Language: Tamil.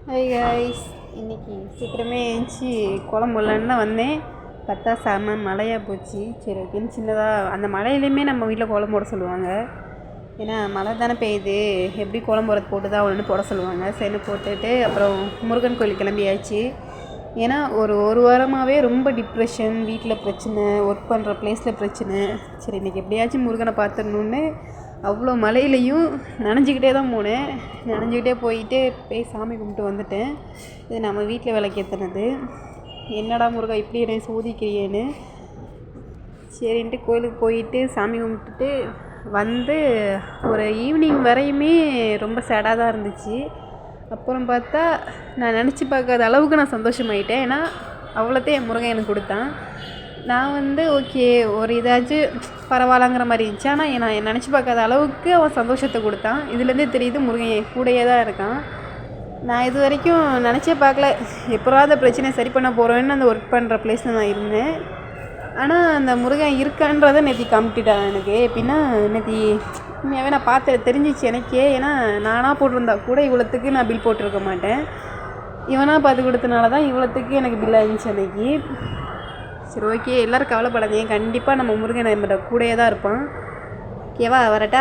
ஹாய் காய்ஸ், இன்றைக்கி சீக்கிரமே எழுந்துச்சி குழம்பு விடலான்னு தான் வந்தேன். பார்த்தா செம மழையாக போச்சு. சரி ஓகேன்னு சின்னதாக அந்த மழையிலையுமே நம்ம வீட்டில் குழம்பு போட சொல்லுவாங்க. ஏன்னா மழை தானே பெய்யுது, எப்படி குழம்பு போடுறது போட்டு தான் ஒன்று போட சொல்லுவாங்க. சரின்னு போட்டுட்டு அப்புறம் முருகன் கோயில் கிளம்பியாச்சு. ஏன்னா ஒரு வாரமாகவே ரொம்ப டிப்ரெஷன், வீட்டில் பிரச்சனை, ஒர்க் பண்ணுற ப்ளேஸில் பிரச்சனை. சரி இன்றைக்கி எப்படியாச்சும் முருகனை பார்த்துடணுன்னு அவ்வளோ மழையிலையும் நனைஞ்சிக்கிட்டே தான் போனேன். நனைஞ்சிக்கிட்டே போய் சாமி கும்பிட்டு வந்துட்டேன். இது நம்ம வீட்டில் விளக்கேற்றினது. என்னடா முருகா இப்படி என்னை சோதிக்கிறியேன்னு சரின்ட்டு கோயிலுக்கு போயிட்டு சாமி கும்பிட்டுட்டு வந்து ஒரு ஈவினிங் வரையுமே ரொம்ப சேடாக தான் இருந்துச்சு. அப்புறம் பார்த்தா நான் நினச்சி பார்க்காத அளவுக்கு நான் சந்தோஷமாயிட்டேன். ஏன்னா அவ்வளோத்தையும் என் முருகன் எனக்கு கொடுத்தான். நான் ஓகே ஒரு இதாச்சும் பரவாயில்லங்கிற மாதிரி இருந்துச்சு. ஆனால் நான் நினச்சி பார்க்காத அளவுக்கு அவன் சந்தோஷத்தை கொடுத்தான். இதுலேருந்தே தெரியுது முருகன் என் கூடயே தான் இருக்கான். நான் இது வரைக்கும் நினச்சே பார்க்கல எப்போவாத பிரச்சனையை சரி பண்ண போகிறேன்னு அந்த ஒர்க் பண்ணுற ப்ளேஸில் நான் இருந்தேன். ஆனால் அந்த முருகன் இருக்கான்றதை நேற்று காமிட்டிட்டான் எனக்கு. எப்படின்னா நேற்று உண்மையாகவே நான் பார்த்து தெரிஞ்சிச்சு எனக்கே. ஏன்னா நானாக போட்டிருந்தா கூட இவ்வளோத்துக்கு நான் பில் போட்டிருக்க மாட்டேன். இவனாக பார்த்து கொடுத்தனால தான் இவ்வளோத்துக்கு எனக்கு பில் ஆகிடுச்சு அன்றைக்கி. சரி ஓகே, எல்லோரும் கவலைப்படாதீங்க, கண்டிப்பாக நம்ம முருகன் நம்மளோட கூடயே தான் இருப்பான். ஓகேவா, வரட்டா?